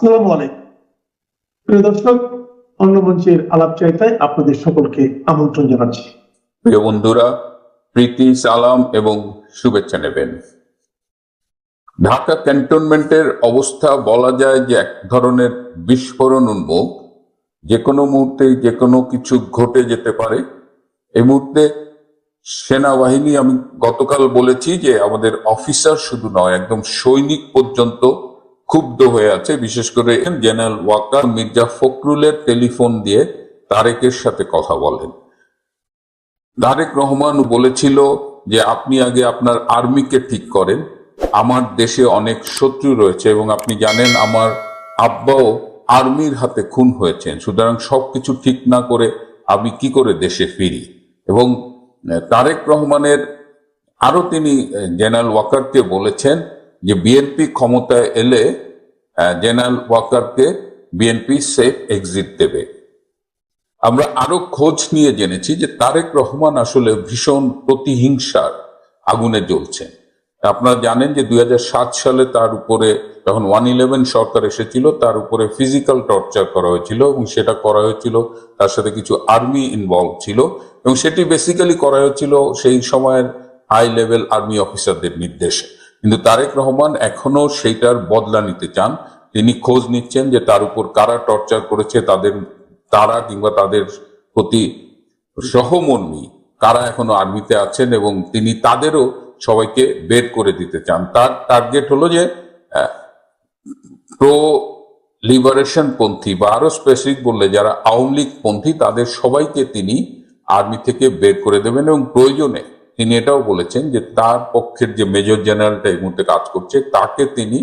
আসসালামু আলাইকুম প্রিয় দর্শক, অন্য মঞ্চের আলাপচারিতায় আপনাদের সকলকে আমন্ত্রণ জানাচ্ছি। প্রিয় বন্ধুরা, প্রীতি, সালাম এবং শুভেচ্ছা নেবেন। ঢাকা ক্যান্টনমেন্টের অবস্থা বলা যায় যে এক ধরনের বিস্ফোরণ উন্মুখ। যে কোনো মুহূর্তে যে কোনো কিছু ঘটে যেতে পারে। এই মুহূর্তে সেনাবাহিনী, আমি গতকাল বলেছি যে আমাদের অফিসার শুধু নয়, একদম সৈনিক পর্যন্ত ক্ষুব্ধ হয়ে আছে। বিশেষ করে জেনারেল ওয়াকার মির্জা ফখরুলের টেলিফোন দিয়ে তারেকের সাথে কথা বলেন। তারেক রহমান বলেছিল যে আপনি আগে আপনার আর্মিকে ঠিক করেন, আমার দেশে অনেক শত্রু রয়েছে এবং আপনি জানেন আমার আব্বাও আর্মির হাতে খুন হয়েছেন, সুতরাং সবকিছু ঠিক না করে আমি কি করে দেশে ফিরি। এবং তারেক রহমানের আরো তিনি জেনারেল ওয়াকারকে বলেছেন যে বিএনপি ক্ষমতায় এলে জেনারেল ওয়াকারকে বিএনপি সেফ এক্সিট দেবে। আমরা আরো খোঁজ নিয়ে জেনেছি যে তারেক রহমান আসলে ভীষণ প্রতিহিংসার আগুনে জ্বলছেন। আপনারা জানেন যে 2007 সালে তার উপরে যখন 111 সরকার এসেছিল, তার উপরে ফিজিক্যাল টর্চার করা হয়েছিল এবং সেটা করা হয়েছিল, তার সাথে কিছু আর্মি ইনভলভ ছিল এবং সেটি বেসিক্যালি করা হয়েছিল সেই সময়ের হাই লেভেল আর্মি অফিসারদের নির্দেশে। কিন্তু তারেক রহমান এখনো সেইটার বদলা নিতে চান। তিনি খোঁজ নিচ্ছেন যে তার উপর কারা টর্চার করেছে, তারা কিংবা তাদের প্রতি সহমর্মী কারা এখনো আর্মিতে আছেন এবং তিনি তাদেরও সবাইকে বের করে দিতে চান। তার টার্গেট হলো যে প্রো লিবারেশন পন্থী বা আরো স্পেসিফিক বললে যারা আওয়ামী লীগ পন্থী তাদের সবাইকে তিনি আর্মি থেকে বের করে দেবেন এবং প্রয়োজনে তিনি এটাও বলেছেন যে তার পক্ষের যে মেজর জেনারেলটা এই মুহূর্তে কাজ করছে তাকে তিনি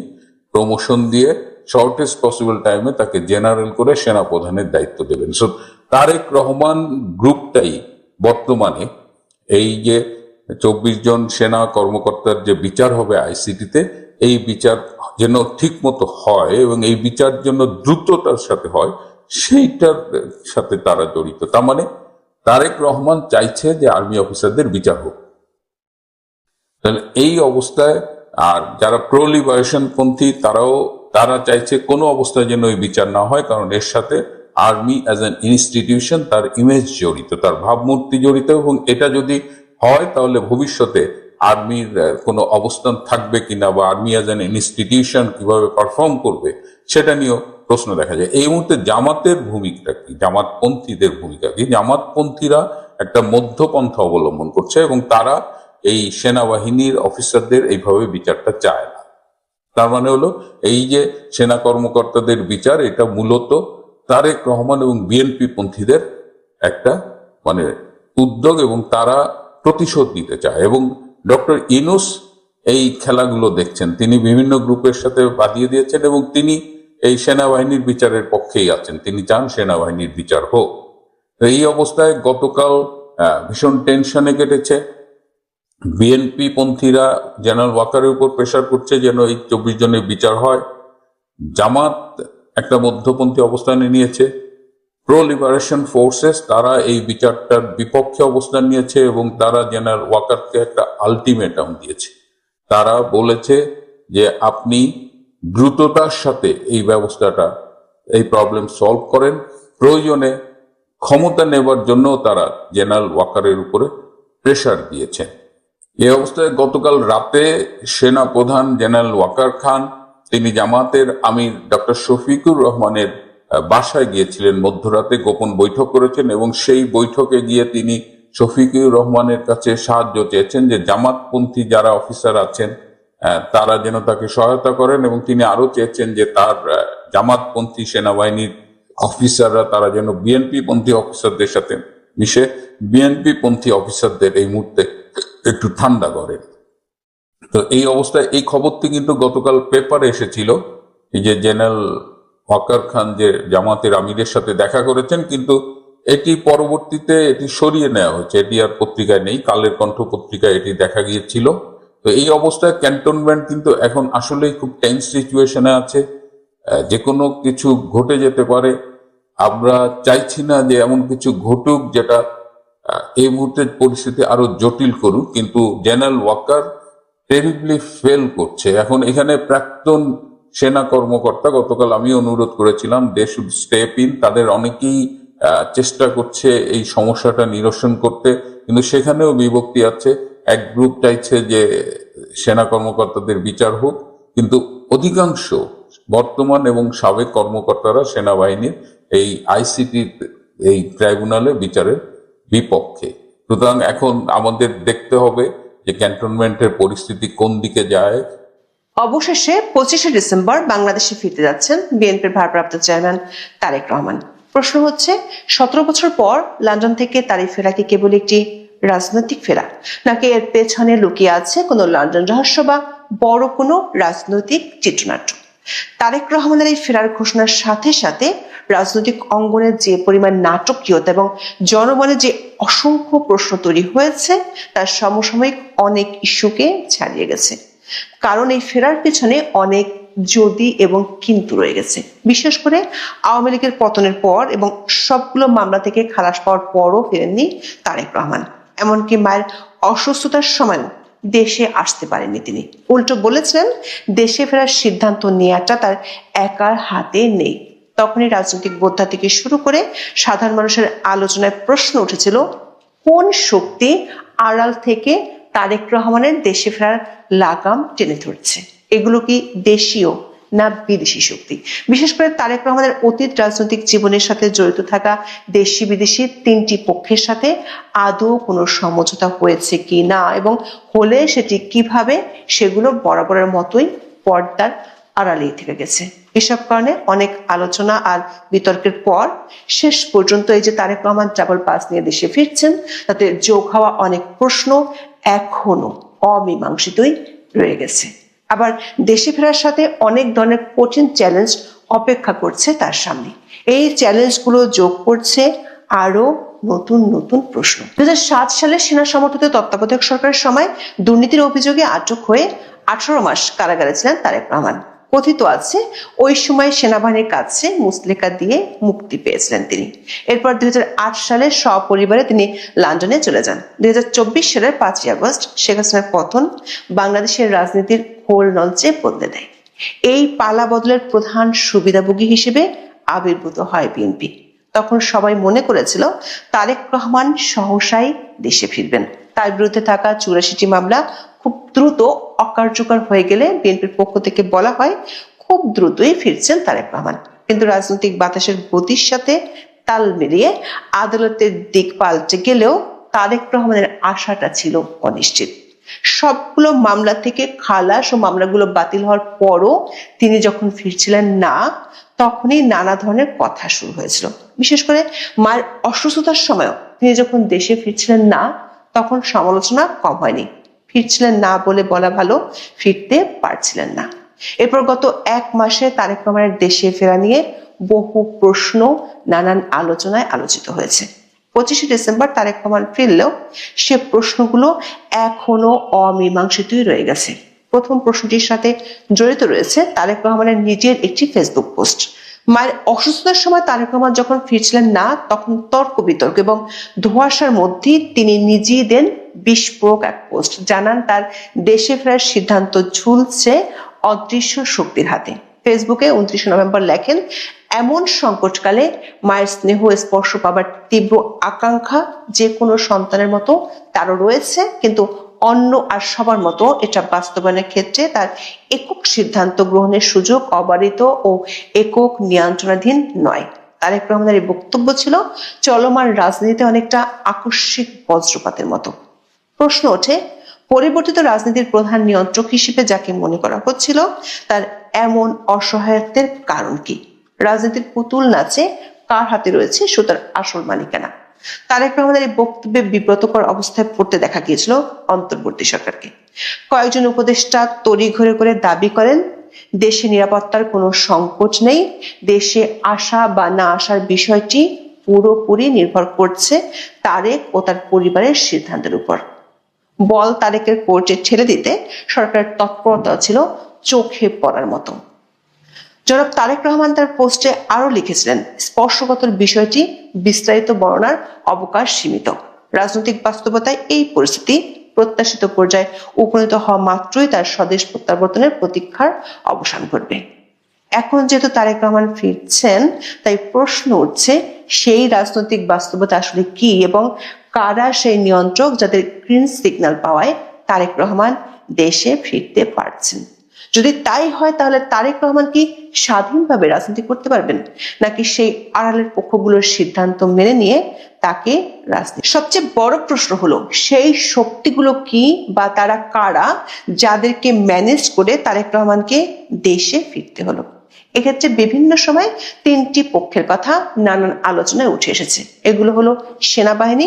প্রমোশন দিয়ে শর্টেস্ট পসিবল টাইমে তাকে জেনারেল করে সেনাপ্রধানের দায়িত্ব দেবেন। সো তারেক রহমান গ্রুপটাই বর্তমানে এই যে 24 জন সেনা কর্মকর্তার যে বিচার হবে আইসিটিতে, এই বিচার যেন ঠিক মতো হয় এবং এই বিচার যেন দ্রুততার সাথে হয়, সেইটার সাথে তারা জড়িত। তার মানে তারেক রহমান চাইছে যে আর্মি অফিসারদের বিচার হোক। তাহলে এই অবস্থায় আর যারা প্রো লিবারেশন পন্থী তারা চাইছে কোনো অবস্থায় যেন এই বিচার না হয়, কারণ এর সাথে আর্মি অ্যাজ অ্যান ইনস্টিটিউশন, তার ইমেজ জড়িত, তার ভাবমূর্তি জড়িত এবং এটা যদি হয় তাহলে ভবিষ্যতে আর্মির কোনো অবস্থান থাকবে কিনা বা আর্মি অ্যাজ অ্যান ইনস্টিটিউশন কিভাবে পারফর্ম করবে সেটা নিয়েও প্রশ্ন দেখা যায়। এই মুহূর্তে জামাতের ভূমিকা কি, জামাতপন্থীদের ভূমিকা কি? জামাতপন্থীরা একটা মধ্যপন্থা অবলম্বন করছে এবং তারা এই সেনাবাহিনীর অফিসারদের এইভাবে বিচারটা চায় না। তার মানে হলো এই যে সেনা কর্মকর্তাদের বিচার, এটা মূলত তারেক রহমান এবং বিএনপি পন্থীদের একটা মানে উদ্যোগ এবং তারা প্রতিশোধ নিতে চায়। এবং ডক্টর ইউনূস এই খেলাগুলো দেখছেন, তিনি বিভিন্ন গ্রুপের সাথে বাঁধিয়ে দিয়েছেন এবং তিনি এই সেনাবাহিনীর বিচারের পক্ষেই আছেন। তিনি চান সেনাবাহিনীর বিচার হোক। এই অবস্থায় গতকাল ভীষণ টেনশনে কেটেছে। বিএনপি পন্থীরা জেনারেল ওয়াকারের উপর প্রেশার করছে যেন এই 24 জনের বিচার হয়। জামাত একটা মধ্যপন্থী অবস্থানে নিয়েছে। প্রো লিবারেশন ফোর্সেস তারা এই বিচারটার বিপক্ষে অবস্থান নিয়েছে এবং তারা জেনারেল ওয়াকারকে একটা আলটিমেটাম দিয়েছে। তারা বলেছে যে আপনি দ্রুততার সাথে এই ব্যবস্থাটা, এই প্রবলেম সলভ করেন। প্রয়োজনে ক্ষমতা নেবার জন্য তারা জেনারেল ওয়াকারের উপরে প্রেশার দিয়েছেন। এই অবস্থায় গতকাল রাতে সেনা প্রধান জেনারেল ওয়াকার খান তিনি জামাতের আমির ডক্টর শফিকুর রহমানের বাসায় গিয়েছিলেন, মধ্যরাতে গোপন বৈঠক করেছেন এবং সেই বৈঠকে গিয়ে তিনি শফিকুর রহমানের কাছে সাহায্য চেয়েছেন যে জামাতপন্থী যারা অফিসার আছেন তারা যেন তাকে সহায়তা করেন এবং তিনি আরো চেয়েছেন যে তার জামাতপন্থী সেনাবাহিনীর অফিসাররা তারা যেন বিএনপি পন্থী অফিসারদের সাথে মিশে বিএনপি পন্থী অফিসারদের এই মুহূর্তে একটু ঠান্ডা করেন। তো এই অবস্থায় এই খবরটি কিন্তু গতকাল পেপারে এসেছিল, এই যে জেনারেল ওয়াকার খান যে জামাতের আমিরের সাথে দেখা করেছেন, কিন্তু এটি পরবর্তীতে এটি সরিয়ে নেওয়া হয়েছে, এটি আর পত্রিকায় নেই। কালের কণ্ঠ পত্রিকায় এটি দেখা গিয়েছিল। তো এই অবস্থায় ক্যান্টনমেন্ট কিন্তু এখন আসলেই খুব টেন্স সিচুয়েশনে আছে। যে কোনো কিছু ঘটে যেতে পারে। আমরা চাইছি না যে এমন কিছু ঘটুক যেটা এই মুহূর্তের পরিস্থিতি আরো জটিল করুক, কিন্তু জেনারেল ওয়াকার টেরিবলি ফেল করছে। এখন এখানে প্রাক্তন সেনা কর্মকর্তা, গতকাল আমি অনুরোধ করেছিলাম দে শুড স্টেপ ইন, তাদের অনেকেই চেষ্টা করছে এই সমস্যাটা নিরসন করতে, কিন্তু সেখানেও বিভক্তি আছে। এক গ্রুপ চাইছে যে সেনা কর্মকর্তাদের বিচার হোক, কিন্তু অধিকাংশ বর্তমান এবং সাবেক কর্মকর্তারা সেনাবাহিনীর এই আইসিটি এই ট্রাইব্যুনালে বিচারের বিপক্ষে। সুতরাং এখন আমাদের দেখতে হবে যে ক্যান্টনমেন্টের পরিস্থিতি কোন দিকে যায়। অবশেষে 25শে ডিসেম্বর বাংলাদেশে ফিরতে যাচ্ছেন বিএনপির ভারপ্রাপ্ত চেয়ারম্যান তারেক রহমান। প্রশ্ন হচ্ছে, 17 বছর পর লন্ডন থেকে তার এই ফেরা কি কেবল একটি রাজনৈতিক ফেরা, নাকি এর পেছনে লুকিয়ে আছে কোনো লন্ডন রহস্য বা বড় কোনো রাজনৈতিক চিত্রনাট্য? তারেক রহমানের এই ফেরার ঘোষণার সাথে সাথে রাজনৈতিক অঙ্গনের যে পরিমাণ নাটকীয়তা এবং জনমনে যে অসংখ্য প্রশ্ন তৈরি হয়েছে তার সমসাময়িক অনেক ইস্যুকে ছাড়িয়ে গেছে। কারণ এই ফেরার পেছনে অনেক যদি এবং কিন্তু রয়ে গেছে। বিশেষ করে আওয়ামী লীগের পতনের পর এবং সবগুলো মামলা থেকে খালাস পাওয়ার পরও ফেরেননি তারেক রহমান। এমনকি মায়ের অসুস্থতার সময়ও দেশে আসতে পারেননি তিনি। উল্টো বলেছিলেন দেশে ফেরার সিদ্ধান্ত নেওয়াটা তার একার হাতে নেই। তখনই রাজনৈতিক বোদ্ধা থেকে শুরু করে সাধারণ মানুষের আলোচনায় প্রশ্ন উঠেছিল, কোন শক্তি আড়াল থেকে তারেক রহমানের দেশে ফেরার লাগাম টেনে ধরছে? এগুলো কি দেশীয় না বিদেশি শক্তি? বিশেষ করে তারেক রহমানের অতীত রাজনৈতিক জীবনের সাথে জড়িত থাকা দেশি বিদেশি 3টি পক্ষের সাথে আদৌ কোনো সমঝোতা হয়েছে কি না, এবং হলে সেটি কিভাবে, সেগুলো বরাবরের মতোই পর্দার আড়ালেই থেকে গেছে। এসব কারণে অনেক আলোচনা আর বিতর্কের পর শেষ পর্যন্ত এই যে তারেক রহমান ট্রাভেল পাস নিয়ে দেশে ফিরছেন, তাতে যোগ হওয়া অনেক প্রশ্ন এখনো অমীমাংসিতই রয়ে গেছে। আবার দেশে ফেরার সাথে অনেক ধরনের কঠিন চ্যালেঞ্জ অপেক্ষা করছে তার সামনে। এই চ্যালেঞ্জগুলো যোগ করছে আরো নতুন নতুন প্রশ্ন। 2007 সালে সেনা সমর্থিত তত্ত্বাবধায়ক সরকারের সময় দুর্নীতির অভিযোগে আটক হয়ে 18 মাস কারাগারে ছিলেন তারেক রহমান। কথিত আছে ওই সময় সেনাবাহিনীর কাছে মুচলেকা দিয়ে মুক্তি পেয়েছিলেন তিনি। এরপর 2008 সালে সপরিবারে তিনি লন্ডনে চলে যান। 2024 সালের 5ই আগস্ট শেখ হাসিনার পতন বাংলাদেশের রাজনীতির হোল নলচে বদলে দেয়। এই পালা বদলের প্রধান সুবিধাভোগী হিসেবে আবির্ভূত হয় বিএনপি। তখন সবাই মনে করেছিল তারেক রহমান সহসাই দেশে ফিরবেন। তার বিরুদ্ধে থাকা 84টি মামলা খুব দ্রুত অকার্যকর হয়ে গেলে বিএনপির পক্ষ থেকে বলা হয় খুব দ্রুতই ফিরছেন তারেক রহমান। কিন্তু রাজনৈতিক বাতাসের গতির সাথে তাল মিলিয়ে আদালতের দিক পাল্টে গেলেও তারেক রহমানের আশাটা ছিল অনিশ্চিত। সবগুলো মামলা থেকে খালাস ও মামলাগুলো বাতিল হওয়ার পরও তিনি যখন ফিরছিলেন না, তখনই নানা ধরনের কথা শুরু হয়েছিল। বিশেষ করে মায়ের অসুস্থতার সময়ও তিনি যখন দেশে ফিরছিলেন না, তখন সমালোচনা কম হয়নি। ফিরছিলেন না বলে বলা ভালো, ফিরতে পারছিলেন না। এরপর গত 1 মাসে তারেক রহমানের দেশে ফেরা নিয়ে বহু প্রশ্ন নানান আলোচনায় আলোচিত হয়েছে। 25শে ডিসেম্বর তারেক রহমান ফিরলেও সে প্রশ্নগুলো এখনো অমীমাংসিতই রয়ে গেছে। প্রথম প্রশ্নটির সাথে জড়িত রয়েছে তারেক রহমানের নিজের একটি ফেসবুক পোস্ট। মায়ের অসুস্থতার সময় তারেক রহমান যখন ফিরছিলেন না, তখন তর্ক বিতর্ক এবং ধোঁয়াশার মধ্যেই তিনি নিজেই দেন বিস্ফোরক এক পোস্ট। জানান তার দেশে ফেরার সিদ্ধান্ত ঝুলছে অদৃশ্য শক্তির হাতে। ফেসবুকে 29 নভেম্বর লেখেন, এমন সংকটকালে মায়ের স্নেহ স্পর্শ পাবার তীব্র আকাঙ্ক্ষা যে কোনো সন্তানের মতো তারও রয়েছে, কিন্তু অন্য আর সবার মতো এটা বাস্তবায়নের ক্ষেত্রে তার একক সিদ্ধান্ত গ্রহণের সুযোগ অবারিত ও একক নিয়ন্ত্রণাধীন নয়। তারেক রহমানের এই বক্তব্য ছিল চলমান রাজনীতিতে অনেকটা আকস্মিক বজ্রপাতের মতো। প্রশ্ন ওঠে, পরিবর্তিত রাজনীতির প্রধান নিয়ন্ত্রক হিসেবে যাকে মনে করা হচ্ছিল, তার এমন অসহায়ত্বের কারণ কি? রাজনীতির পুতুল নাচে কার হাতে রয়েছে সুতার আসল মালিকানা? তারেক রহমানের এই বক্তব্যে বিব্রতকর অবস্থায় পড়তে দেখা গিয়েছিল অন্তর্বর্তী সরকারকে। কয়েকজন উপদেষ্টা তড়িঘড়ি করে দাবি করেন দেশে নিরাপত্তার কোনো সংকট নেই, দেশে আসা বা না আসার বিষয়টি পুরোপুরি নির্ভর করছে তারেক ও তার পরিবারের সিদ্ধান্তের উপর। বল তারেকের কোর্টে ঠেলে দিতে সরকারের তৎপরতা ছিল চোখে পড়ার মতো। জনাব তারেক রহমান তার পোস্টে আরো লিখেছিলেন, স্পর্শকাতর বিষয়টি বিস্তারিত বর্ণনার অবকাশ সীমিত। রাজনৈতিক বাস্তবতায় এই পরিস্থিতি প্রত্যাশিত পর্যায়ে উপনীত হওয়া মাত্রই তার স্বদেশ প্রত্যাবর্তনের প্রতীক্ষার অবসান ঘটবে। এখন যেহেতু তারেক রহমান ফিরছেন, তাই প্রশ্ন উঠছে সেই রাজনৈতিক বাস্তবতা আসলে কি এবং কারা সেই নিয়ন্ত্রক যাদের গ্রিন সিগন্যাল পাওয়ায় তারেক রহমান দেশে ফিরতে পারছেন। যদি তাই হয় তাহলে তারেক রহমান কি স্বাধীনভাবে রাজনীতি করতে পারবেন, নাকি সেই আড়ালের পক্ষগুলোর সিদ্ধান্ত মেনে নিয়ে তাকে রাজনীতি? সবচেয়ে বড় প্রশ্ন হলো সেই শক্তিগুলো কি বা তারা কারা যাদেরকে ম্যানেজ করে তারেক রহমানকে দেশে ফিরতে হলো। এক্ষেত্রে বিভিন্ন সময় তিনটি পক্ষের কথা নানান আলোচনায় উঠে এসেছে। এগুলো হলো সেনাবাহিনী,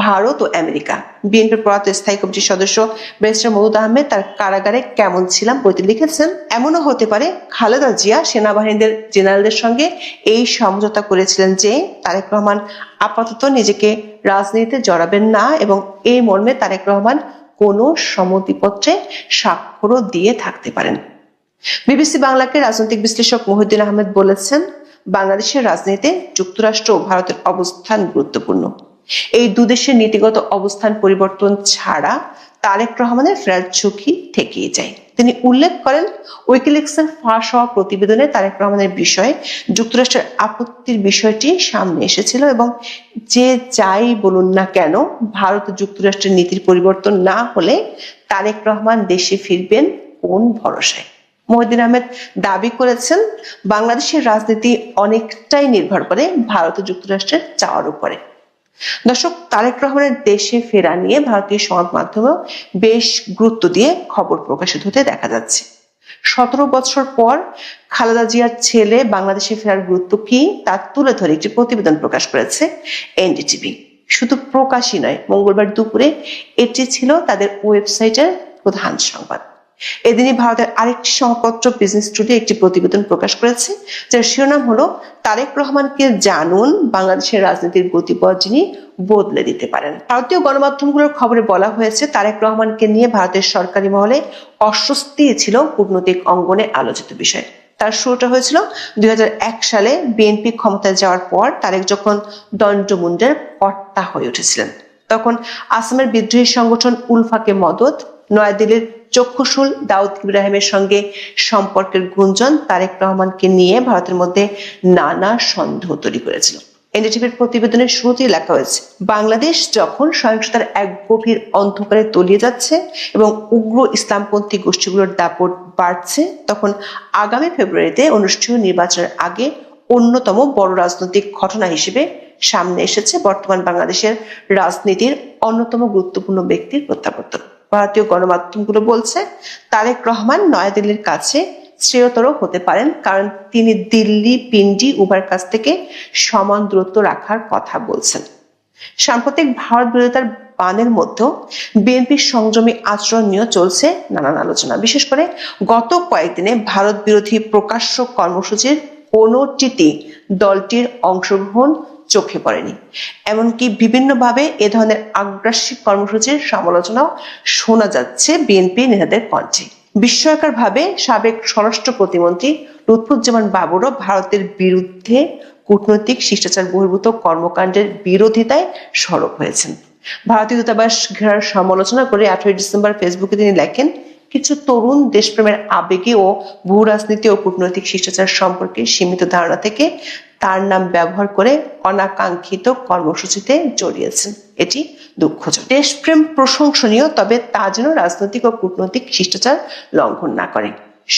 ভারত ও আমেরিকা। বিএনপির প্রয়াত স্থায়ী কমিটির সদস্য ব্যারিস্টার মওদুদ আহমেদ তার কারাগারে কেমন ছিলাম বইতে লিখেছেন, এমনও হতে পারে খালেদা জিয়া সেনাবাহিনীদের জেনারেলদের সঙ্গে এই সমঝোতা করেছিলেন যে তারেক রহমান আপাতত নিজেকে রাজনীতিতে জড়াবেন না এবং এই মর্মে তারেক রহমান কোনো সম্মতিপত্রে স্বাক্ষরও দিয়ে থাকতে পারেন। বিবিসি বাংলাকে রাজনৈতিক বিশ্লেষক মহিউদ্দিন আহমেদ বলেছেন, বাংলাদেশের রাজনীতিতে যুক্তরাষ্ট্র ও ভারতের অবস্থান গুরুত্বপূর্ণ। এই দুদেশের নীতিগত অবস্থান পরিবর্তন ছাড়া তারেক রহমানের ফেরার ঝুঁকি থেকেই যায়। তিনি উল্লেখ করেন, উইকিলিক্সের ফাঁস হওয়া প্রতিবেদনে তারেক রহমানের বিষয়ে যুক্তরাষ্ট্রের আপত্তির বিষয়টি সামনে এসেছিল এবং যে যাই বলুন না কেন ভারত ও যুক্তরাষ্ট্রের নীতির পরিবর্তন না হলে তারেক রহমান দেশে ফিরবেন কোন ভরসায়। মহিউদ্দিন আহমেদ দাবি করেছেন, বাংলাদেশের রাজনীতি অনেকটাই নির্ভর করে ভারত ও যুক্তরাষ্ট্রের চাওয়ার উপরে। দর্শক, তারেক রহমানের দেশে ফেরা নিয়ে ভারতীয় সংবাদ মাধ্যমেও বেশ গুরুত্ব দিয়ে খবর প্রকাশিত হতে দেখা যাচ্ছে। 17 বছর পর খালেদা জিয়ার ছেলে বাংলাদেশে ফেরার গুরুত্ব কি তা তুলে ধরে একটি প্রতিবেদন প্রকাশ করেছে এনডিটিভি। শুধু প্রকাশই নয়, মঙ্গলবার দুপুরে এটি ছিল তাদের ওয়েবসাইটের প্রধান সংবাদ। এদিনই ভারতের আরেকটি সংবাদপত্র বিজনেস টুডে একটি প্রতিবেদন প্রকাশ করেছে, যার শিরোনাম হলো তারেক রহমানকে জানুন, বাংলাদেশের রাজনীতির গতিপথ যিনি বদলে দিতে পারেন। ভারতীয় গণমাধ্যমগুলোর খবরে বলা হয়েছে, তারেক রহমানকে নিয়ে ভারতের সরকারি মহলে অস্বস্তি ছিল কূটনৈতিক অঙ্গনে আলোচিত বিষয়। তার শুরুটা হয়েছিল 2001 সালে বিএনপি ক্ষমতায় যাওয়ার পর তারেক যখন দণ্ডমুণ্ডের কর্তা হয়ে উঠেছিলেন। তখন আসামের বিদ্রোহী সংগঠন উলফাকে মদত, নয়াদিল্লির চক্ষুশুল দাউদ ইব্রাহিমের সঙ্গে সম্পর্কের গুঞ্জন তারেক রহমানকে নিয়ে ভারতের মধ্যে নানা সন্দেহ তৈরি করেছিল। এনডিটিভির প্রতিবেদনের শুরুতেই লেখা হয়েছে, বাংলাদেশ যখন সহিংসতার এক গভীর অন্ধকারে তলিয়ে যাচ্ছে এবং উগ্র ইসলামপন্থী গোষ্ঠীগুলোর দাপট বাড়ছে, তখন আগামী ফেব্রুয়ারিতে অনুষ্ঠেয় নির্বাচনের আগে অন্যতম বড় রাজনৈতিক ঘটনা হিসেবে সামনে এসেছে বর্তমান বাংলাদেশের রাজনীতির অন্যতম গুরুত্বপূর্ণ ব্যক্তির প্রত্যাবর্তন। ভারতীয় গণমাধ্যমগুলো বলছে, তারেক রহমান নয়াদিল্লির কাছে শ্রেয়তর হতে পারেন, কারণ তিনি দিল্লি পিন্ডি উভয়ের কাছ থেকে সমান দূরত্ব রাখার কথা বলছেন। সাম্প্রতিক ভারত বিরোধিতার বানের মধ্যে বিএনপির সংযমী আচরণ নিয়ে চলছে নানান আলোচনা। বিশেষ করে গত কয়েকদিনে ভারত বিরোধী প্রকাশ্য কর্মসূচির কোনোটিতে দলটির অংশগ্রহণ চোখে পড়েনি। এমনকি বিভিন্নভাবে এ ধরনের আগ্রাসী কর্মসূচির সমালোচনাও শোনা যাচ্ছে বিএনপি নেতাদের কণ্ঠে। বিস্ময়কর ভাবে সাবেক স্বরাষ্ট্র প্রতিমন্ত্রী লুৎফুজ্জামান বাবরও ভারতের বিরুদ্ধে কূটনৈতিক শিষ্টাচার বহির্ভূত কর্মকাণ্ডের বিরোধিতায় সরব হয়েছেন। ভারতীয় দূতাবাস ঘেরার সমালোচনা করে 18 ডিসেম্বর ফেসবুকে তিনি লেখেন, কিছু তরুণ দেশপ্রেমের আবেগে ও ভূ রাজনীতি ও কূটনৈতিক শিষ্টাচার সম্পর্কে সীমিত ধারণা থেকে তার নাম ব্যবহার করে অনাকাঙ্ক্ষিত কর্মসূচিতে জড়িয়েছেন। এটি দুঃখজনক। দেশপ্রেম প্রশংসনীয়, তবে তা যেন রাজনৈতিক ও কূটনৈতিক শিষ্টাচার লঙ্ঘন না করে।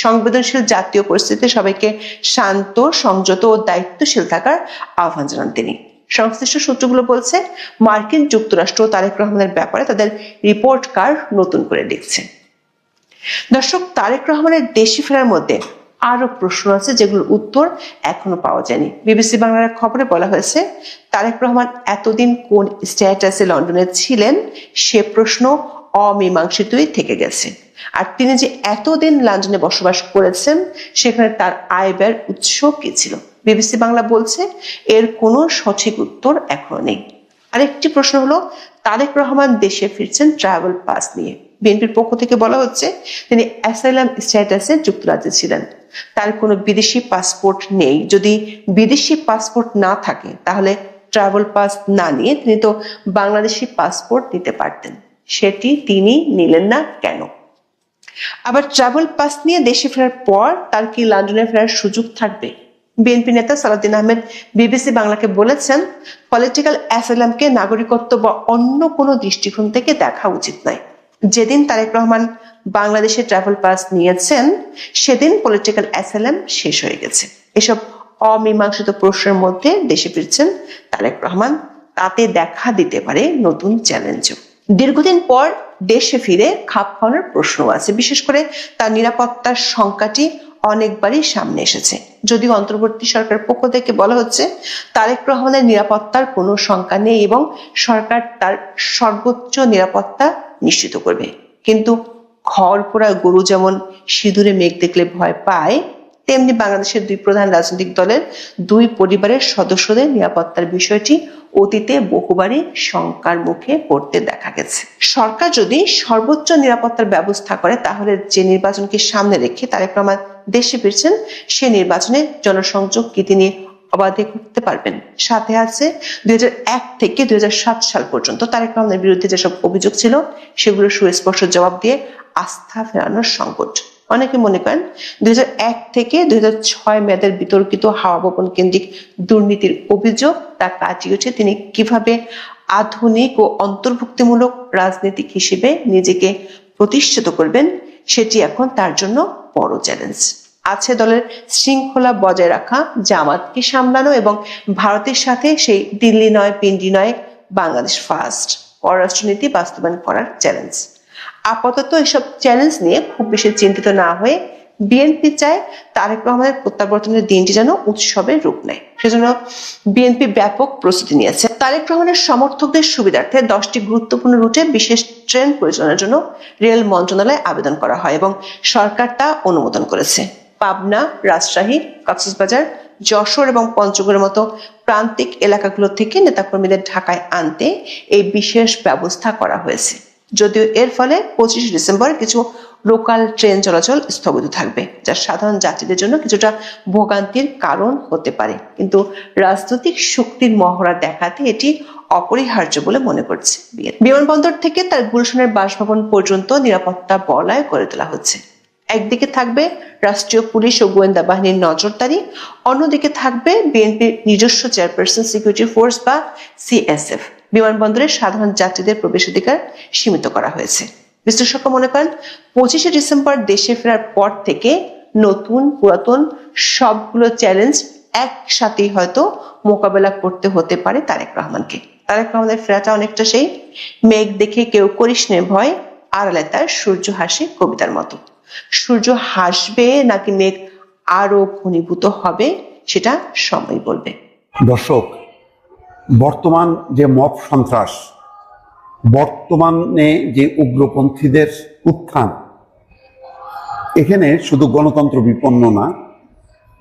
সংবেদনশীল জাতীয় পরিস্থিতিতে সবাইকে শান্ত, সংযত ও দায়িত্বশীল থাকার আহ্বান জানান তিনি। সংশ্লিষ্ট সূত্রগুলো বলছে, মার্কিন যুক্তরাষ্ট্র তারেক রহমানের ব্যাপারে তাদের রিপোর্ট কার্ড নতুন করে লিখছে। দর্শক, তারেক রহমানের দেশে ফেরার মধ্যে আরো প্রশ্ন আছে যেগুলোর উত্তর এখনো পাওয়া যায়নি। বিবিসি বাংলার খবরে বলা হয়েছে, তারেক রহমান এতদিন কোন স্ট্যাটাসে লন্ডনে ছিলেন সে প্রশ্ন অমীমাংসিতই থেকে গেছে। আর তিনি যে এতদিন লন্ডনে বসবাস করেছেন সেখানে তার আয় ব্যয়ের উৎস কি ছিল? বিবিসি বাংলা বলছে, এর কোনো সঠিক উত্তর এখনো নেই। আরেকটি প্রশ্ন হলো, তারেক রহমান দেশে ফিরছেন ট্রাভেল পাস নিয়ে। বিএনপির পক্ষ থেকে বলা হচ্ছে, তিনি অ্যাসাইলাম স্ট্যাটাসে যুক্তরাজ্যে ছিলেন, তার কোনো বিদেশি পাসপোর্ট নেই। যদি বিদেশি পাসপোর্ট না থাকে তাহলে ট্রাভেল পাস না নিয়ে তিনি তো বাংলাদেশি পাসপোর্ট নিতে পারতেন, সেটি তিনি নিলেন না কেন? আবার ট্রাভেল পাস নিয়ে দেশে ফেরার পর তার কি লন্ডনে ফেরার সুযোগ থাকবে? বিএনপি নেতা সালাউদ্দিন আহমেদ বিবিসি বাংলাকে বলেছেন, পলিটিক্যাল অ্যাসাইলামকে নাগরিকত্ব বা অন্য কোনো দৃষ্টিকোণ থেকে দেখা উচিত নয়। যেদিন তারেক রহমান বাংলাদেশে ট্রাভেল পাস নিয়েছেন সেদিন পলিটিক্যাল অ্যাসাইলাম শেষ হয়ে গেছে। এসব অমীমাংসিত প্রশ্নের মধ্যে দেশে ফিরছেন তারেক রহমান, তাতে দেখা দিতে পারে নতুন চ্যালেঞ্জও। দীর্ঘদিন পর দেশে ফিরে খাপ খাওয়ানোর প্রশ্ন আছে, বিশেষ করে তার নিরাপত্তার সংখ্যাটি অনেকবারই সামনে এসেছে। যদিও অন্তর্বর্তী সরকার পক্ষ থেকে বলা হচ্ছে তারেক রহমানের নিরাপত্তার কোনো শঙ্কা নেই এবং সরকার তার সর্বোচ্চ নিরাপত্তা নিশ্চিত করবে, কিন্তু ঘর পোড়া গরু যেমন সিঁদুরে মেঘ দেখলে ভয় পায়, তেমনি বাংলাদেশের দুই প্রধান রাজনৈতিক দলের দুই পরিবারের সদস্যদের নিরাপত্তার বিষয়টি অতীতে বহুবারই শঙ্কার মুখে পড়তে দেখা গেছে। সরকার যদি সর্বোচ্চ নিরাপত্তার ব্যবস্থা করে তাহলে যে নির্বাচনকে সামনে রেখে তারেক রহমান দেশে ফিরছেন সে নির্বাচনে জনসংযোগ কি তিনি অবাধে করতে পারবেন? সাথে আছে 2001 থেকে 2007 সাল পর্যন্ত তারেক রহমানের বিরুদ্ধে যেসব অভিযোগ ছিল সেগুলোর সুস্পষ্ট জবাব দিয়ে আস্থা ফেরানোর সংকট। অনেকে মনে করেন 2001 থেকে 2006 মেয়াদের বিতর্কিত হাওয়া ভবন কেন্দ্রিক দুর্নীতির অভিযোগ তা কাটিয়েছে তিনি কিভাবে আধুনিক ও অন্তর্ভুক্তিমূলক রাজনীতিক হিসেবে নিজেকে প্রতিষ্ঠিত করবেন সেটি এখন তার জন্য বড় চ্যালেঞ্জ। আছে দলের শৃঙ্খলা বজায় রাখা, জামাতকে সামলানো এবং ভারতের সাথে সেই দিল্লি নয় পিন্ডি নয় বাংলাদেশ ফার্স্ট পররাষ্ট্রনীতি বাস্তবায়ন করার চ্যালেঞ্জ। আপাতত এসব চ্যালেঞ্জ নিয়ে খুব বেশি চিন্তিত না হয়ে বিএনপি চায় তারেক রহমানের প্রত্যাবর্তনের দিনটি যেন উৎসবের রূপ নেয়। সেজন্য বিএনপি ব্যাপক প্রস্তুতি নিয়েছে। তারেক রহমানের সমর্থকদের সুবিধার্থে 10টি গুরুত্বপূর্ণ রুটে বিশেষ ট্রেন পরিচালনার জন্য রেল মন্ত্রণালয়ে আবেদন করা হয় এবং সরকার তা অনুমোদন করেছে। পাবনা, রাজশাহী, কক্সবাজার, যশোর এবং পঞ্চগড়ের মতো প্রান্তিক এলাকাগুলো থেকে নেতাকর্মীদের ঢাকায় আনতে এই বিশেষ ব্যবস্থা করা হয়েছে। যদিও এর ফলে 25 ডিসেম্বর কিছু লোকাল ট্রেন চলাচল স্থগিত থাকবে, যা সাধারণ যাত্রীদের জন্য কিছুটা ভোগান্তির কারণ হতে পারে, কিন্তু রাজনৈতিক শক্তির মহড়া দেখাতে এটি অপরিহার্য বলে মনে করছে। বিমানবন্দর থেকে তার গুলশানের বাসভবন পর্যন্ত নিরাপত্তা বলয় করে তোলা হচ্ছে। একদিকে থাকবে রাষ্ট্রীয় পুলিশ ও গোয়েন্দা বাহিনীর নজরদারি, অন্যদিকে থাকবে বিএনপির নিজস্ব চেয়ারপারসন সিকিউরিটি ফোর্স বা সিএসএফ। বিমানবন্দরে সাধারণ যাত্রীদের প্রবেশাধিকার সীমিত করা হয়েছে। বিশ্লেষকরা মনে করেন 25 ডিসেম্বর দেশে ফেরার পর থেকে নতুন পুরাতন সবগুলো চ্যালেঞ্জ একসাথেই হয়তো মোকাবেলা করতে হতে পারে তারেক রহমানকে। তারেক রহমানের ফেরাটা অনেকটা সেই মেঘ দেখে কেউ করিস নে ভয়, আড়ালে তার সূর্য হাসে কবিতার মতো। সূর্য হাসবে নাকি মেঘ আরো ঘনীভূত হবে সেটা সময় বলবে। দর্শক, বর্তমান যে মব সন্ত্রাস, বর্তমানে যে উগ্রপন্থীদের উত্থান, এখানে শুধু গণতন্ত্র বিপন্ন না,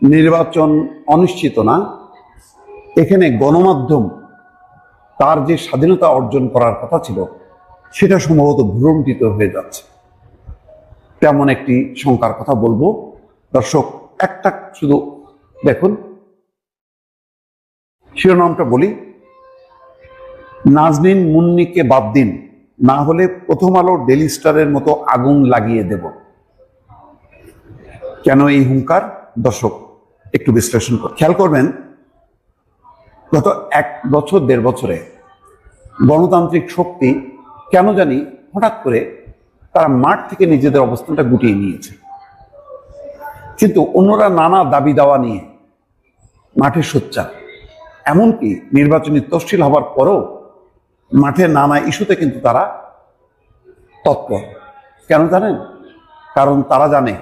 নির্বাচন অনিশ্চিত না, এখানে গণমাধ্যম তার যে স্বাধীনতা অর্জন করার কথা ছিল সেটা সম্ভবত ভ্রূণ্ঠিত হয়ে যাচ্ছে, তেমন একটি শঙ্কার কথা বলবো। দর্শক, একটা শুধু দেখুন, শিরোনামটা বলি, নাজনীন মুন্নিকে বাদ দিন, না হলে প্রথম আলো ডেইলি স্টারের মতো আগুন লাগিয়ে দেব। কেন এই হুঙ্কার? দর্শক একটু বিশ্লেষণ করে খেয়াল করবেন, গত 1 বছর 1.5 বছরে গণতান্ত্রিক শক্তি কেন জানি হঠাৎ করে তারা মাঠ থেকে নিজেদের অবস্থানটা গুটিয়ে নিয়েছে, কিন্তু অন্যরা নানা দাবি দাওয়া নিয়ে মাঠে সোচ্চার। এমনকি নির্বাচনী তফসিল হবার পরও মাঠে নানা ইস্যুতে কিন্তু তারা তৎপর। কেন জানেন? কারণ তারা জানে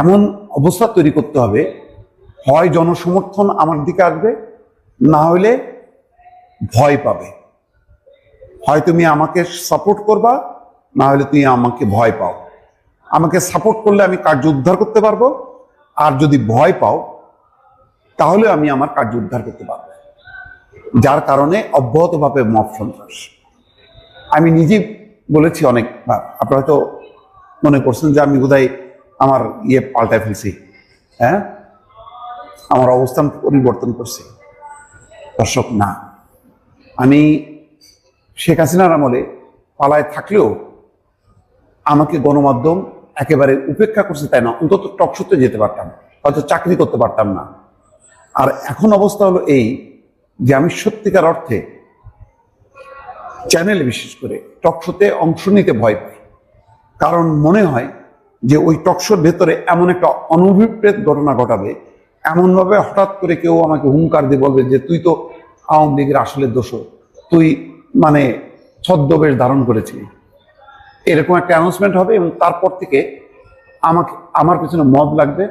এমন অবস্থা তৈরি করতে হবে, হয় জনসমর্থন আমার দিকে আসবে, না হলে ভয় পাবে। হয় তুমি আমাকে সাপোর্ট করবা, না হলে তুমি আমাকে ভয় পাও। আমাকে সাপোর্ট করলে আমি কার্য উদ্ধার করতে পারবো, আর যদি ভয় পাও তাহলে আমি আমার কার্য উদ্ধার করতে পারবো। যার কারণে অব্যাহতভাবে মব সন্ত্রাস। আমি নিজে বলেছি অনেকবার, আপনারা হয়তো মনে করছেন যে আমি বোধহয় আমার পাল্টায় ফেলছি, হ্যাঁ, আমার অবস্থান পরিবর্তন করছি। দর্শক, না, আমি শেখ হাসিনার আমলে পালায় থাকলেও আমাকে গণমাধ্যম একেবারে উপেক্ষা করছে তাই না, অন্তত টকশোতে যেতে পারতাম, হয়তো চাকরি করতে পারতাম না। আর এখন অবস্থা হলো এই যে আমি সত্যিকার অর্থে চ্যানেলে বিশেষ করে টকশোতে অংশ নিতে ভয় পাই। কারণ মনে হয় যে ওই টকশোর ভেতরে এমন একটা অনভিপ্রেত ঘটনা ঘটাবে, এমনভাবে হঠাৎ করে কেউ আমাকে হুঙ্কার দিয়ে বলবে যে তুই তো আওয়ামী লীগের আসলে দোষর, তুই মানে ছদ্মবেশ ধারণ করেছিলি, এরকম একটা অ্যানাউন্সমেন্ট হবে। এবং তারপর থেকে আমার পেছনে মব লাগবে।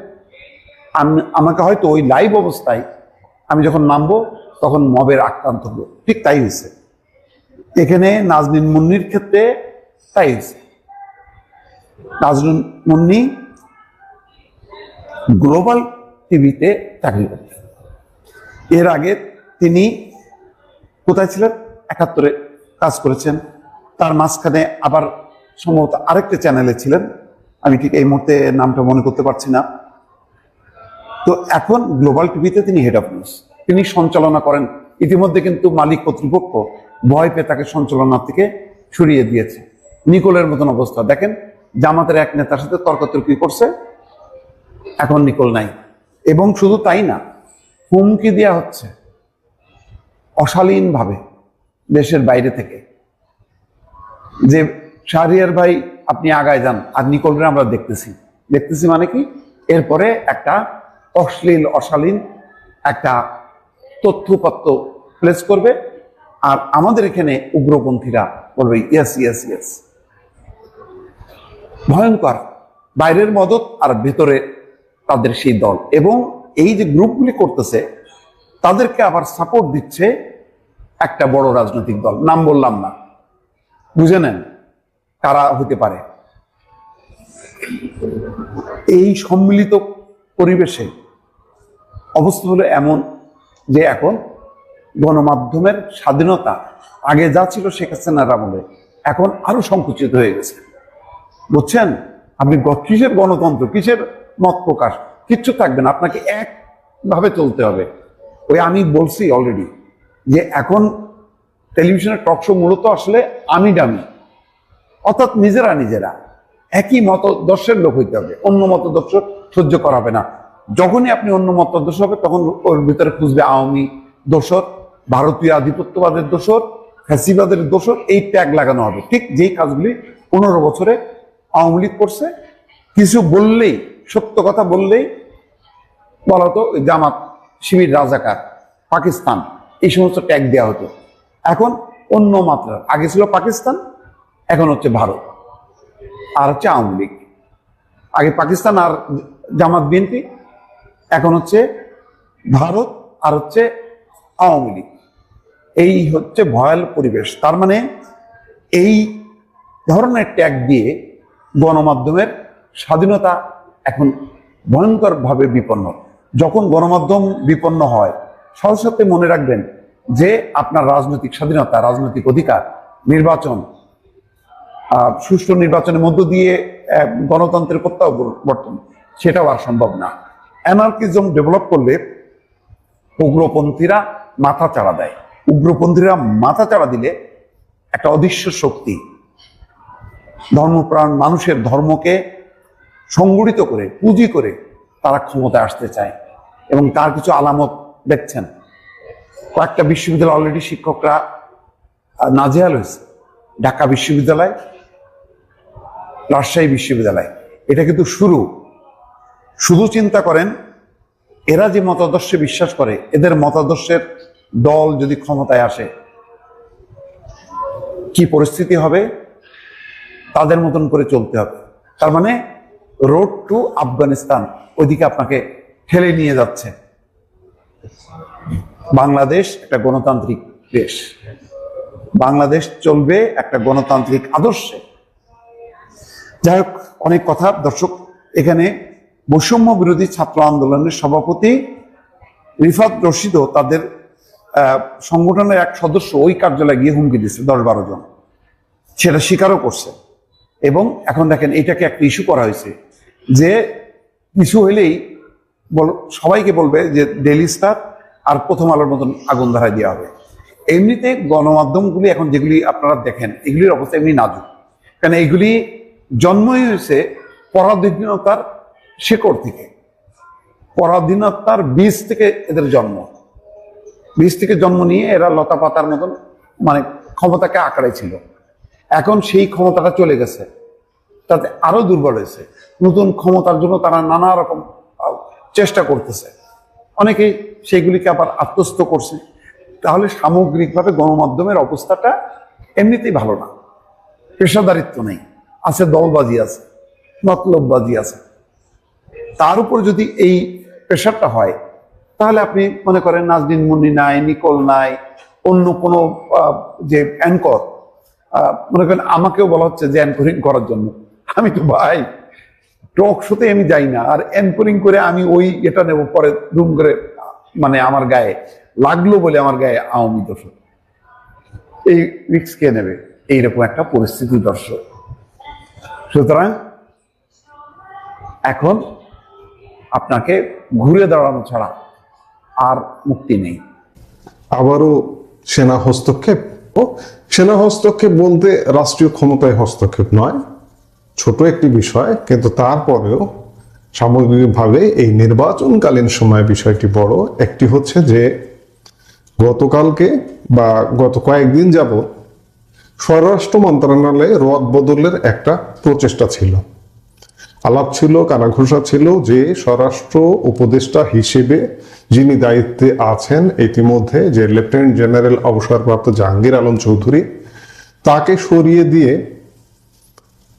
আমাকে হয়তো ওই লাইভ অবস্থায় আমি যখন নামবো তখন মবের আক্রান্ত হলো। ঠিক তাই হয়েছে এখানে নাজনীন মুন্নির ক্ষেত্রে, তাই হয়েছে। নাজনীন মুন্নি গ্লোবাল টিভিতে চাকরি করতেন। এর আগে তিনি কোথায় ছিলেন? ৭১-এ কাজ করেছেন। তার মাঝখানে আবার সম্ভবত আরেকটা চ্যানেলে ছিলেন, আমি ঠিক এই মুহূর্তে নামটা মনে করতে পারছি না। তো এখন গ্লোবাল টিভিতে তিনি হেড অফ নিউজ, তিনি সঞ্চালনা করেন। ইতিমধ্যে কিন্তু মালিক কর্তৃপক্ষ ভয় পেয়ে তাকে সঞ্চালনা থেকে সরিয়ে দিয়েছে। নিকোলের মতন অবস্থা দেখেন, জামাতের এক নেতার সাথে তর্কাতর্কি করছে, এখন নিকোল নাই। এবং শুধু তাই না, হুমকি দেওয়া হচ্ছে অশালীনভাবে দেশের বাইরে থেকে, যে শাহরিয়ার ভাই আপনি আগায় যান, আর নিকোলরে আমরা দেখতেছি মানে কি, এরপরে একটা অশালীন একটা তথ্যপত্র প্লেস করবে, আর আমাদের এখানে উগ্রপন্থীরা বলবে ইয়েস ইয়েস ইয়েস। ভয়ঙ্কর, বাইরের মদত আর ভেতরে তাদের সেই দল। এবং এই যে গ্রুপগুলি করতেছে তাদেরকে আবার সাপোর্ট দিচ্ছে একটা বড় রাজনৈতিক দল, নাম বললাম না, বুঝে নেন কারা হতে পারে। এই সম্মিলিত পরিবেশে অবস্থা হলো এমন যে এখন গণমাধ্যমের স্বাধীনতা আগে যা ছিল শেখ হাসিনার আমলে এখন আরো সংকুচিত হয়ে গেছে, বুঝছেন? আপনি কিসের গণতন্ত্র, কিসের মত প্রকাশ, কিচ্ছু থাকবে না, আপনাকে একভাবে চলতে হবে। ওই আমি বলছি অলরেডি যে এখন টেলিভিশনের টকশো মূলত আসলে আমি ডামি, অর্থাৎ নিজেরা একই মতদর্শের লোক হইতে হবে, অন্য মতদর্শ সহ্য করা হবে না। যখনই আপনি অন্য মতদর্শ হবে তখন ওর ভিতরে খুঁজবে আওয়ামী দোসর, ভারতীয় আধিপত্যবাদের দোসর, ফ্যাসিবাদের দোসর, এই ট্যাগ লাগানো হবে। ঠিক যেই কাজগুলি 15 বছরে আওয়ামী লীগ করছে। কিছু বললেই, সত্য কথা বললেই বলা হতো জামাত, শিবির, রাজাকার, পাকিস্তান, এই সমস্ত ট্যাগ দেওয়া হতো। এখন অন্য মাত্রা, আগে ছিল পাকিস্তান, এখন হচ্ছে ভারত আর হচ্ছে আওয়ামী লীগ। আগে পাকিস্তান আর জামাত বিএনপি, এখন হচ্ছে ভারত আর হচ্ছে আওয়ামী লীগ। এই হচ্ছে ভয়াল পরিবেশ। তার মানে এই ধরনের ট্যাগ দিয়ে গণমাধ্যমের স্বাধীনতা এখন ভয়ঙ্করভাবে বিপন্ন। যখন গণমাধ্যম বিপন্ন হয় সাথে সাথে মনে রাখবেন যে আপনার রাজনৈতিক স্বাধীনতা, রাজনৈতিক অধিকার, নির্বাচন, সুষ্ঠু নির্বাচনের মধ্য দিয়ে গণতন্ত্রের প্রত্যাবর্তন, সেটাও আর সম্ভব না। অ্যানার্কিজম ডেভেলপ করলে উগ্রপন্থীরা মাথা চাড়া দেয়। উগ্রপন্থীরা মাথা চাড়া দিলে একটা অদৃশ্য শক্তি ধর্মপ্রাণ মানুষের ধর্মকে সংগঠিত করে, পুঁজি করে তারা ক্ষমতায় আসতে চায়। এবং তার কিছু আলামত দেখছেন। কয়েকটা বিশ্ববিদ্যালয় অলরেডি শিক্ষকরা নাজেহাল হয়েছে। ঢাকা বিশ্ববিদ্যালয়, রাজশাহী বিশ্ববিদ্যালয়, এটা কিন্তু শুধু চিন্তা করেন এরা যে মতাদর্শে বিশ্বাস করে, এদের মতাদর্শের দল যদি ক্ষমতায় আসে কি পরিস্থিতি হবে, তাদের মতন করে চলতে হবে। তার মানে রোড টু আফগানিস্তান, ওইদিকে আপনাকে ঠেলে নিয়ে যাচ্ছে। বাংলাদেশ একটা গণতান্ত্রিক দেশ, বাংলাদেশ চলবে একটা গণতান্ত্রিক আদর্শে। যাই হোক, অনেক কথা। দর্শক, এখানে বৈষম্য বিরোধী ছাত্র আন্দোলনের সভাপতি রিফাত রশিদও তাদের সংগঠনের এক সদস্য ওই কার্যালয়ে গিয়ে হুমকি দিচ্ছে 10-12 জন, সেটা স্বীকারও করছে। এবং এখন দেখেন এটাকে একটা ইস্যু করা হয়েছে যে কিছু হইলেই সবাইকে বলবে যে ডেইলি স্টার আর প্রথম আলোর মতন আগুন ধরায় দেওয়া হবে। এমনিতে গণমাধ্যমগুলি এখন যেগুলি আপনারা দেখেন, এগুলির অবস্থা এমনি নাজুক, কারণ এইগুলি জন্মই হয়েছে পরাধীনতার শেকড় থেকে, পরাধীনতার বীজ থেকে এদের জন্ম। বীজ থেকে জন্ম নিয়ে এরা লতা পাতার মতন মানে ক্ষমতাকে আঁকড়ে ছিল। এখন সেই ক্ষমতাটা চলে গেছে, তাতে আরো দুর্বল হয়েছে। নতুন ক্ষমতার জন্য তারা নানা রকম চেষ্টা করতেছে, অনেকেই সেগুলিকে আবার আত্মস্থ করছে। তাহলে সামগ্রিকভাবে গণমাধ্যমের অবস্থাটা এমনিতেই ভালো না, পেশাদারিত্ব নেই, আছে দলবাজি, আছে মতলববাজি আছে। তার উপর যদি এই প্রেশারটা হয়, তাহলে আপনি মনে করেন নাজনীন মুন্নি নাই, নিকোল নাই, অন্য কোনো যে অ্যাঙ্কর, মনে করেন আমাকেও বলা হচ্ছে যে অ্যাঙ্করিং করার জন্য। আমি তো ভাই টক শোতে আমি যাই না, আর অ্যাঙ্করিং করে আমি ওই এটা নেব, পরে রুম করে মানে আমার গায়ে লাগলো বলে আমার গায়ে আওয়ামী দর্শক, এই রিস্ক কে নেবে? এইরকম একটা পরিস্থিতি দর্শক। সুতরাং এখন আপনাকে ঘুরে দাঁড়ানো ছাড়া আর মুক্তি নেই। আবারও সেনা হস্তক্ষেপ। সেনা হস্তক্ষেপ বলতে রাষ্ট্রীয় ক্ষমতায় হস্তক্ষেপ নয়, ছোট একটি বিষয়, কিন্তু তারপরেও সামগ্রিকভাবে এই নির্বাচনকালীন সময় বিষয়টি বড়। একটি হচ্ছে যে গতকালকে বা গত কয়েকদিন যাবত স্বরাষ্ট্র মন্ত্রণালয়ে রদ বদলের একটা প্রচেষ্টা ছিল, আলাপ ছিল, কানাঘুষা ছিল যে স্বরাষ্ট্র উপদেষ্টা হিসেবে যিনি দায়িত্বে আছেন ইতিমধ্যে, যে লেফটেন্যান্ট জেনারেল অবসরপ্রাপ্ত জাহাঙ্গীর আলম চৌধুরী, তাকে সরিয়ে দিয়ে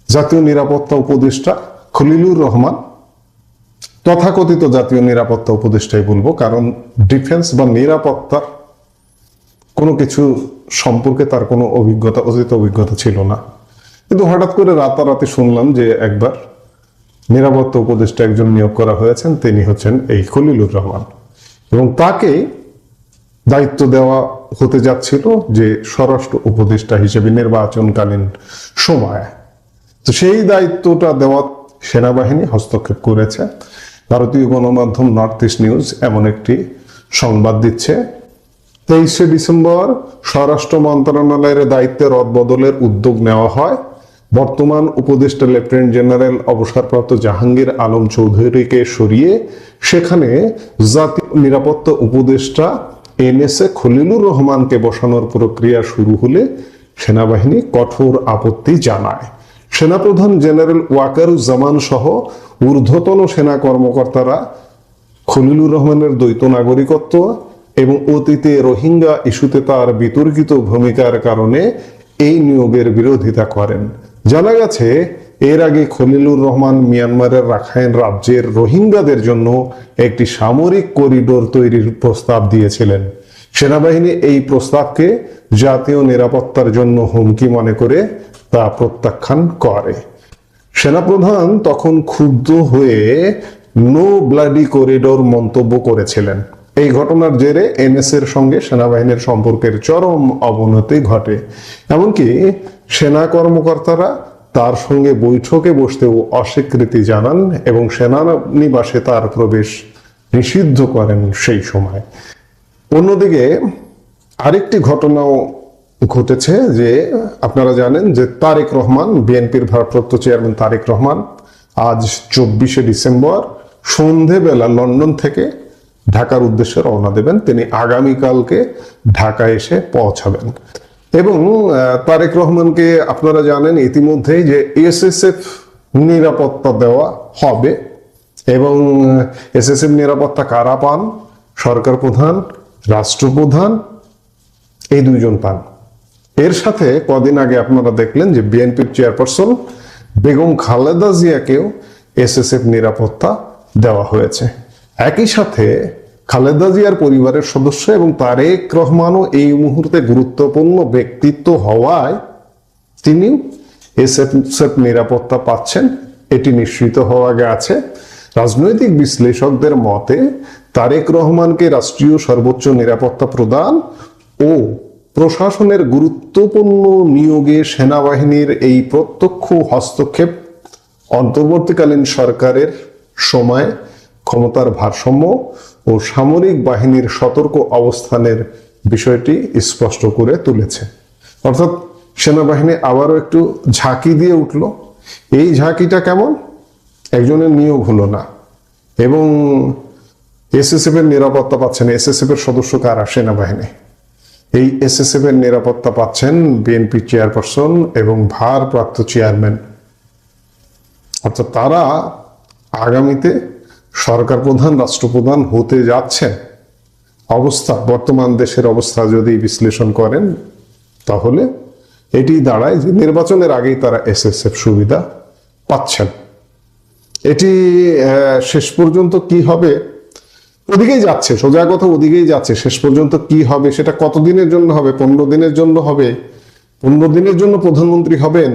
জাতীয় নিরাপত্তা উপদেষ্টা খলিলুর রহমান, তথাকথিত জাতীয় নিরাপত্তা উপদেষ্টাই বলবো, কারণ ডিফেন্স বা নিরাপত্তা কোনো কিছু সম্পর্কে তার কোনো অভিজ্ঞতা, অতীত অভিজ্ঞতা ছিল না, কিন্তু হঠাৎ করে রাতারাতি শুনলাম যে একবার নিরাপত্তা উপদেষ্টা একজন নিয়োগ করা হয়েছেন, তিনি হচ্ছেন এই খলিলুর রহমান, এবং তাকে দায়িত্ব দেওয়া হতে যাচ্ছিল যে স্বরাষ্ট্র উপদেষ্টা হিসেবে নির্বাচনকালীন সময়। তো সেই দায়িত্বটা দেওয়া সেনাবাহিনী হস্তক্ষেপ করেছে। ভারতীয় গণমাধ্যম নর্থ ইস্ট নিউজ এমন একটি সংবাদ দিচ্ছে, 23শে ডিসেম্বর স্বরাষ্ট্র মন্ত্রণালয়ের দায়িত্বে রদবদলের উদ্যোগ নেওয়া হয়। বর্তমান উপদেষ্টা লেফটেন্যান্ট জেনারেল অবসরপ্রাপ্ত জাহাঙ্গীর আলম চৌধুরীকে সরিয়ে সেখানে জাতীয় নিরাপত্তা উপদেষ্টা NSA খলিলুর রহমানকে বসানোর প্রক্রিয়া শুরু হলে সেনাবাহিনী কঠোর আপত্তি জানায়। সেনাপ্রধান জেনারেল ওয়াকারুজ্জামান সহ ঊর্ধ্বতন সেনা কর্মকর্তারা খলিলুর রহমানের দ্বৈত নাগরিকত্ব এবং অতীতে রোহিঙ্গা ইস্যুতে তার বিতর্কিত ভূমিকার কারণে এই নিয়োগের বিরোধিতা করেন। জানা গেছে এর আগে খলিলুর রহমান মিয়ানমারের রাখাইন রাজ্যের রোহিঙ্গাদের জন্য একটি সামরিক করিডোর তৈরির প্রস্তাব দিয়েছিলেন। সেনাবাহিনী এই প্রস্তাবকে জাতীয় নিরাপত্তার জন্য হুমকি মনে করে তা প্রত্যাখ্যান করে। সেনাপ্রধান তখন ক্ষুব্ধ হয়ে নো ব্লাডি করিডোর মন্তব্য করেছিলেন। এই ঘটনার জেরে NSA এর সঙ্গে সেনাবাহিনীর সম্পর্কের চরম অবনতি ঘটে, এমনকি সেনা কর্মকর্তারা তার সঙ্গে বৈঠকে বসতেও অস্বীকৃতি জানান এবং সেনানিবাসে তার প্রবেশ নিষিদ্ধ করেন সেই সময়। অন্যদিকে আরেকটি ঘটনাও ঘটেছে, যে আপনারা জানেন যে তারেক রহমান, বিএনপির ভারপ্রাপ্ত চেয়ারম্যান তারেক রহমান আজ 24শে ডিসেম্বর সন্ধেবেলা লন্ডন থেকে ঢাকার উদ্দেশ্যে রওনা দেবেন। তিনি আগামীকালকে ঢাকা এসে পৌঁছাবেন এবং তারেক রহমানকে আপনারা জানেন ইতিমধ্যেই যে SSF নিরাপত্তা দেওয়া হবে, এবং SSF নিরাপত্তা কারা পান? সরকার প্রধান, রাষ্ট্রপ্রধান, এই দুইজন পান। এর সাথে কদিন আগে আপনারা দেখলেন যে বিএনপির চেয়ারপারসন বেগম খালেদা জিয়াকেও SSF নিরাপত্তা দেওয়া হয়েছে। একই সাথে খালেদা জিয়ার পরিবারের সদস্য এবং তারেক রহমানও এই মুহূর্তে গুরুত্বপূর্ণ ব্যক্তিত্ব হওয়ায় তিনি SSF নিরাপত্তা পাচ্ছেন, এটি নিশ্চিত হওয়া গেছে। রাজনৈতিক বিশ্লেষকদের মতে তারেক রহমানকে রাষ্ট্রীয় সর্বোচ্চ নিরাপত্তা প্রদান ও প্রশাসনের গুরুত্বপূর্ণ নিয়োগে সেনাবাহিনীর এই প্রত্যক্ষ হস্তক্ষেপ অন্তর্বর্তীকালীন সরকারের সময় ক্ষমতার ভারসাম্য ও সামরিক বাহিনীর সতর্ক অবস্থানের বিষয়টি স্পষ্ট করে তুলেছে। অর্থাৎ সেনাবাহিনী আবারও একটু ঝাঁকি দিয়ে উঠল এই ঝাঁকিটা কেমন? একজনের নিয়োগ হলো না এবং এসএসএফ এর নিরাপত্তা পাচ্ছেন। এসএসএফ এর সদস্য কারা? সেনাবাহিনী। এই এসএসএফ এর নিরাপত্তা পাচ্ছেন বিএনপি চেয়ারপারসন এবং ভারপ্রাপ্ত চেয়ারম্যান। অর্থাৎ তারা আগামীতে সরকার প্রধান, রাষ্ট্রপ্রধান হতে যাচ্ছেন। অবস্থা, বর্তমান দেশের অবস্থা যদি বিশ্লেষণ করেন তাহলে এটি দাঁড়ায় যে নির্বাচনের আগেই তারা এসএসএফ সুবিধা পাচ্ছেন। এটি শেষ পর্যন্ত কি হবে? ওদিকেই যাচ্ছে, সোজা কথা ওদিকেই যাচ্ছে। শেষ পর্যন্ত কি হবে সেটা কতদিনের জন্য হবে? 15 দিনের জন্য হবে? 15 দিনের জন্য প্রধানমন্ত্রী হবেন?